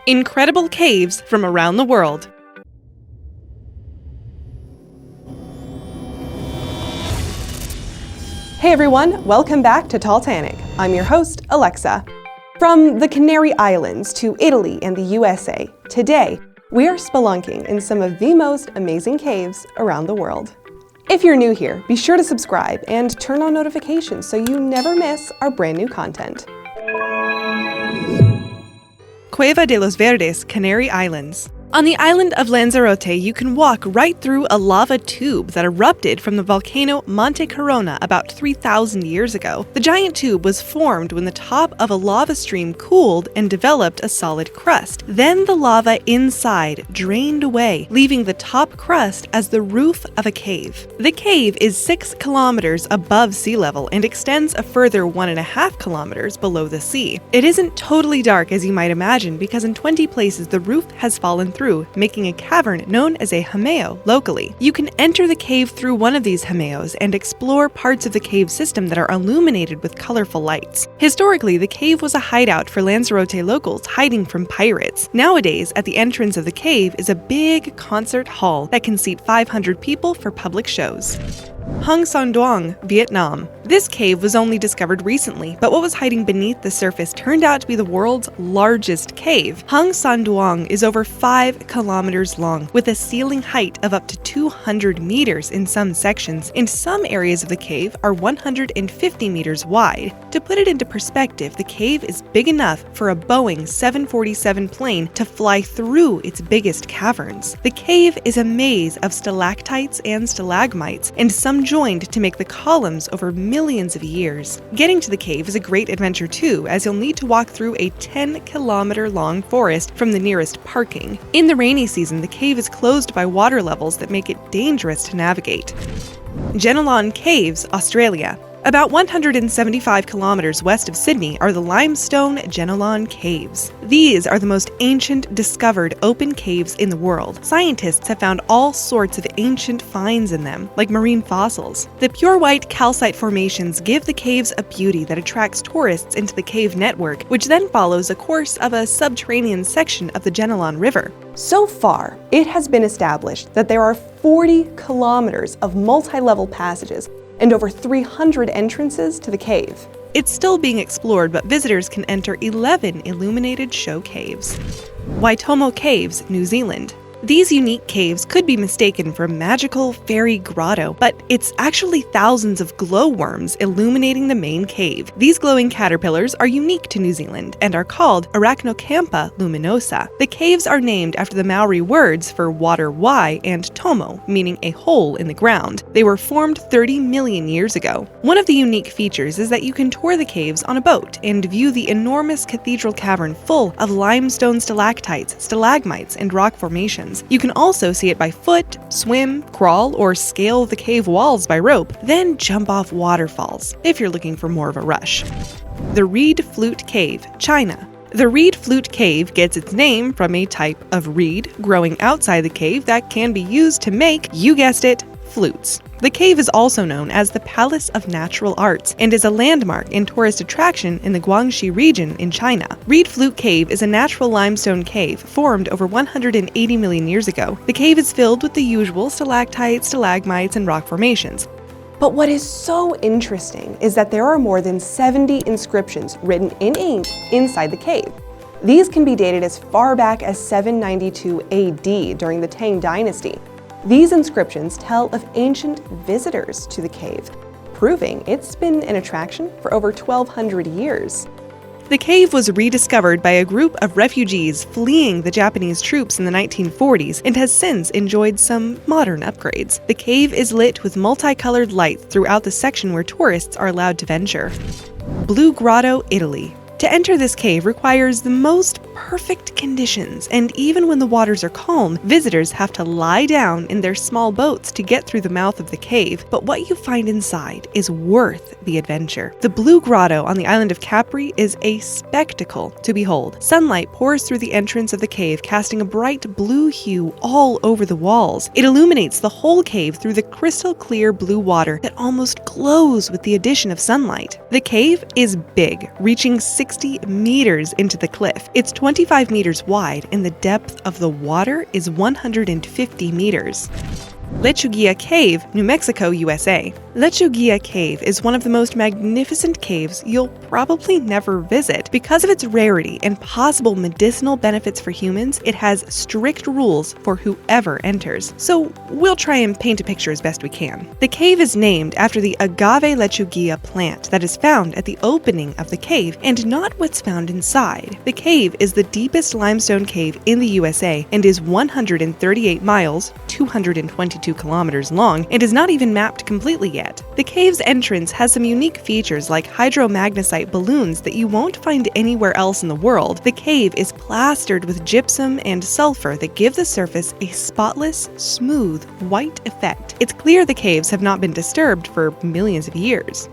Incredible caves from around the world. Hey everyone, welcome back to Titanic. I'm your host, Alexa. From the Canary Islands to Italy and the USA, today we are spelunking in some of the most amazing caves around the world. If you're new here, be sure to subscribe and turn on notifications so you never miss our brand new content. Cueva de los Verdes, Canary Islands. On the island of Lanzarote, you can walk right through a lava tube that erupted from the volcano Monte Corona about 3,000 years ago. The giant tube was formed when the top of a lava stream cooled and developed a solid crust. Then the lava inside drained away, leaving the top crust as the roof of a cave. The cave is 6 kilometers above sea level and extends a further 1.5 kilometers below the sea. It isn't totally dark as you might imagine because in 20 places the roof has fallen through, making a cavern known as a hameo locally. You can enter the cave through one of these hameos and explore parts of the cave system that are illuminated with colorful lights. Historically, the cave was a hideout for Lanzarote locals hiding from pirates. Nowadays, at the entrance of the cave is a big concert hall that can seat 500 people for public shows. Hyung, Doong, Vietnam. This cave was only discovered recently, but what was hiding beneath the surface turned out to be the world's largest cave. Hyung Doong is over 5 kilometers long, with a ceiling height of up to 200 meters in some sections, and some areas of the cave are 150 meters wide. To put it into perspective, the cave is big enough for a Boeing 747 plane to fly through its biggest caverns. The cave is a maze of stalactites and stalagmites, and some joined to make the columns over millions of years. Getting to the cave is a great adventure too, as you'll need to walk through a 10-kilometer long forest from the nearest parking. In the rainy season, the cave is closed by water levels that make it dangerous to navigate. Lon Caves Australia. About 175 kilometers west of Sydney are the limestone Lon Caves. These are the most ancient discovered open caves in the world. Scientists have found all sorts of ancient finds in them, like marine fossils. The pure white calcite formations give the caves a beauty that attracts tourists into the cave network, which then follows a course of a subterranean section of the Lon River. So far, it has been established that there are 40 kilometers of multi-level passages and over 300 entrances to the cave. It's still being explored, but visitors can enter 11 illuminated show caves. Omo Caves New Zealand. These unique caves could be mistaken for a magical fairy grotto, but it's actually thousands of glowworms illuminating the main cave. These glowing caterpillars are unique to New Zealand and are called Arachnocampa luminosa. The caves are named after the Maori words for water y and tomo, meaning a hole in the ground. They were formed 30 million years ago. One of the unique features is that you can tour the caves on a boat and view the enormous cathedral cavern full of limestone stalactites, stalagmites, and rock formations. You can also see it by foot, swim, crawl, or scale the cave walls by rope, then jump off waterfalls, if you're looking for more of a rush. The Reed Flute Cave, China. The Reed Flute Cave gets its name from a type of reed growing outside the cave that can be used to make, you guessed it, flutes. The cave is also known as the Palace of Natural Arts and is a landmark and tourist attraction in the Guangxi region in China. Reed Flute Cave is a natural limestone cave formed over 180 million years ago. The cave is filled with the usual stalactites, stalagmites, and rock formations. But what is so interesting is that there are more than 70 inscriptions written in ink inside the cave. These can be dated as far back as 792 AD during the Tang Dynasty. These inscriptions tell of ancient visitors to the cave, proving it's been an attraction for over 1,200 years. The cave was rediscovered by a group of refugees fleeing the Japanese troops in the 1940s and has since enjoyed some modern upgrades. The cave is lit with multicolored lights throughout the section where tourists are allowed to venture. Blue Grotto, Italy. To enter this cave requires the most perfect conditions, and even when the waters are calm, visitors have to lie down in their small boats to get through the mouth of the cave, but what you find inside is worth the adventure. The Blue Grotto on the island of Capri is a spectacle to behold. Sunlight pours through the entrance of the cave, casting a bright blue hue all over the walls. It illuminates the whole cave through the crystal clear blue water that almost glows with the addition of sunlight. The cave is big, reaching 60 meters into the cliff. Its 25 meters wide, and the depth of the water is 150 meters. Lechuguilla Cave, New Mexico, USA. Lechuguilla Cave is one of the most magnificent caves you'll probably never visit. Because of its rarity and possible medicinal benefits for humans, it has strict rules for whoever enters. So we'll try and paint a picture as best we can. The cave is named after the agave lechuguilla plant that is found at the opening of the cave, and not what's found inside. The cave is the deepest limestone cave in the USA and is 138 miles, 222 kilometers long, and is not even mapped completely yet. The cave's entrance has some unique features like hydromagnesite balloons that you won't find anywhere else in the world. The cave is plastered with gypsum and sulfur that give the surface a spotless, smooth, white effect. It's clear the caves have not been disturbed for millions of years.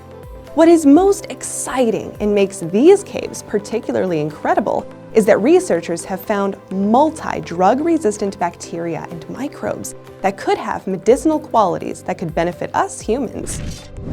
What is most exciting and makes these caves particularly incredible is that researchers have found multi-drug-resistant bacteria and microbes that could have medicinal qualities that could benefit us humans.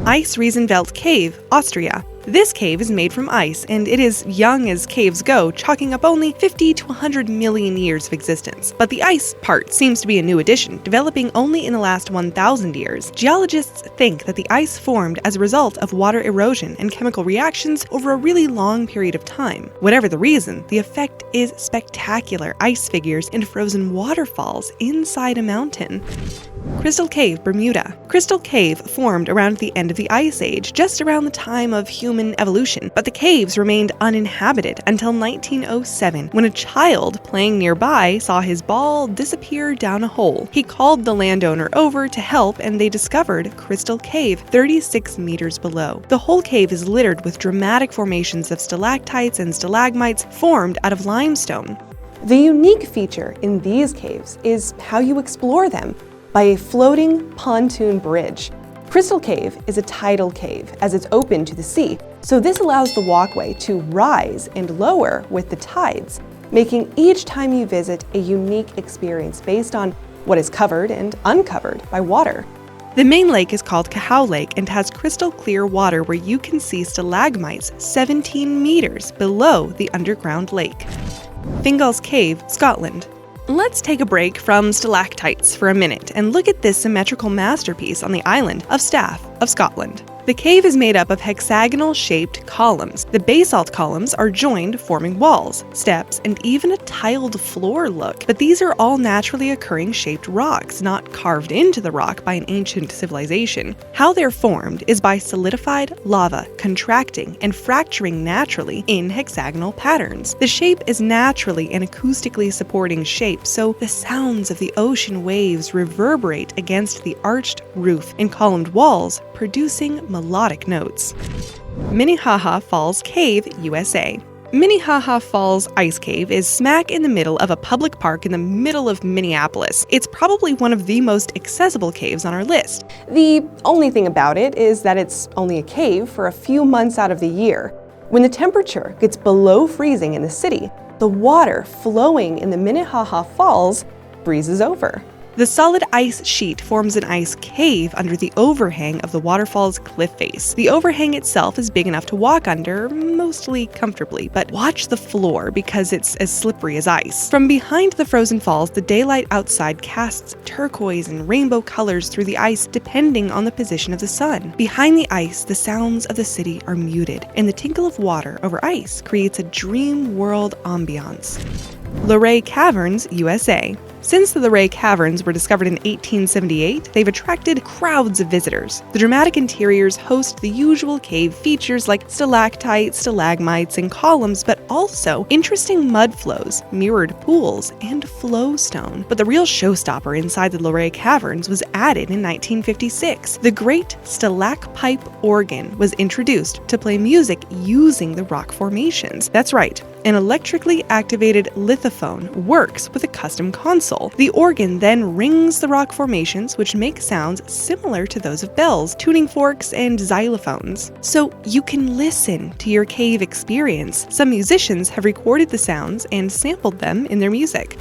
Ice Riesenfeld Cave, Austria. This cave is made from ice, and it is young as caves go, chalking up only 50 to 100 million years of existence. But the ice part seems to be a new addition, developing only in the last 1,000 years. Geologists think that the ice formed as a result of water erosion and chemical reactions over a really long period of time. Whatever the reason, the effect is spectacular ice figures and frozen waterfalls inside a mountain. Crystal Cave, Bermuda. Crystal Cave formed around the end of the Ice Age, just around the time of human evolution, but the caves remained uninhabited until 1907, when a child playing nearby saw his ball disappear down a hole. He called the landowner over to help, and they discovered Crystal Cave 36 meters below. The whole cave is littered with dramatic formations of stalactites and stalagmites formed out of limestone. The unique feature in these caves is how you explore them, by a floating pontoon bridge. Crystal Cave is a tidal cave as it's open to the sea, so this allows the walkway to rise and lower with the tides, making each time you visit a unique experience based on what is covered and uncovered by water. The main lake is called Cahau Lake and has crystal clear water where you can see stalagmites 17 meters below the underground lake. Fingals Cave, Scotland. Let's take a break from stalactites for a minute and look at this symmetrical masterpiece on the island of Staff of Scotland. The cave is made up of hexagonal-shaped columns. The basalt columns are joined, forming walls, steps, and even a tiled floor look. But these are all naturally occurring shaped rocks, not carved into the rock by an ancient civilization. How they're formed is by solidified lava contracting and fracturing naturally in hexagonal patterns. The shape is naturally an acoustically supporting shape, so the sounds of the ocean waves reverberate against the arched roof and columned walls, producing melodic notes. Minnehaha Falls Cave, USA. Minnehaha Falls Ice Cave is smack in the middle of a public park in the middle of Minneapolis. It's probably one of the most accessible caves on our list. The only thing about it is that it's only a cave for a few months out of the year. When the temperature gets below freezing in the city, the water flowing in the Minnehaha Falls freezes over. The solid ice sheet forms an ice cave under the overhang of the waterfall's cliff face. The overhang itself is big enough to walk under, mostly comfortably, but watch the floor because it's as slippery as ice. From behind the frozen falls, the daylight outside casts turquoise and rainbow colors through the ice depending on the position of the sun. Behind the ice, the sounds of the city are muted, and the tinkle of water over ice creates a dream world ambiance. Luray Caverns USA. Since the Luray Caverns were discovered in 1878, they've attracted crowds of visitors. The dramatic interiors host the usual cave features like stalactites, stalagmites, and columns, but also interesting mud flows, mirrored pools, and flowstone. But the real showstopper inside the Luray Caverns was added in 1956. The great stalacpipe organ was introduced to play music using the rock formations. That's right. An electrically activated lithophone works with a custom console. The organ then rings the rock formations, which make sounds similar to those of bells, tuning forks, and xylophones. So you can listen to your cave experience. Some musicians have recorded the sounds and sampled them in their music.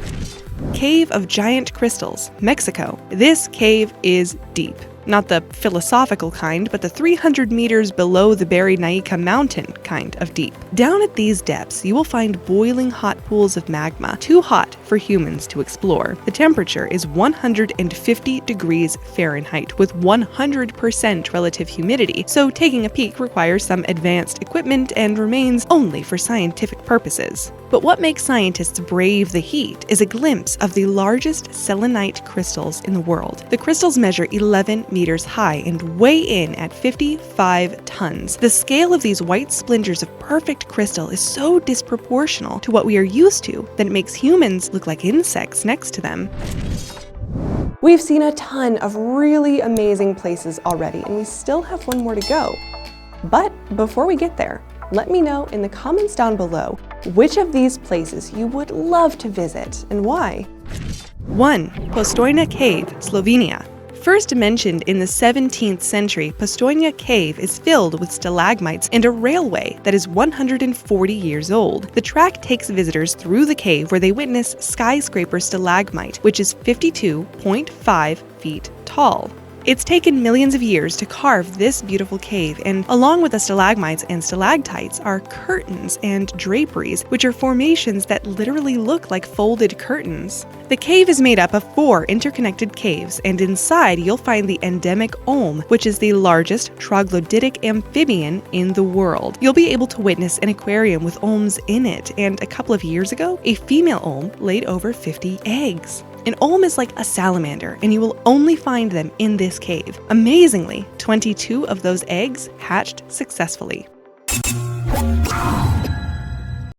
Cave of Giant Crystals, Mexico. This cave is deep. Not the philosophical kind, but the 300 meters below the buried Naika mountain kind of deep. Down at these depths, you will find boiling hot pools of magma, too hot for humans to explore. The temperature is 150 degrees Fahrenheit with 100% relative humidity, so taking a peek requires some advanced equipment and remains only for scientific purposes. But what makes scientists brave the heat is a glimpse of the largest selenite crystals in the world. The crystals measure 11 meters high and weigh in at 55 tons. The scale of these white splinters of perfect crystal is so disproportional to what we are used to that it makes humans look like insects next to them. We've seen a ton of really amazing places already, and we still have one more to go. But before we get there, let me know in the comments down below which of these places you would love to visit and why. 1. Postojna Cave, Slovenia. First mentioned in the 17th century, Postojna Cave is filled with stalagmites and a railway that is 140 years old. The track takes visitors through the cave where they witness skyscraper stalagmite, which is 52.5 feet tall. It's taken millions of years to carve this beautiful cave, and along with the stalagmites and stalactites are curtains and draperies, which are formations that literally look like folded curtains. The cave is made up of 4 interconnected caves, and inside you'll find the endemic Omo, which is the largest troglodytic amphibian in the world. You'll be able to witness an aquarium with Oms in it, and a couple of years ago, a female Om laid over 50 eggs. An Om is like a salamander, and you will only find them in this cave. Amazingly, 22 of those eggs hatched successfully.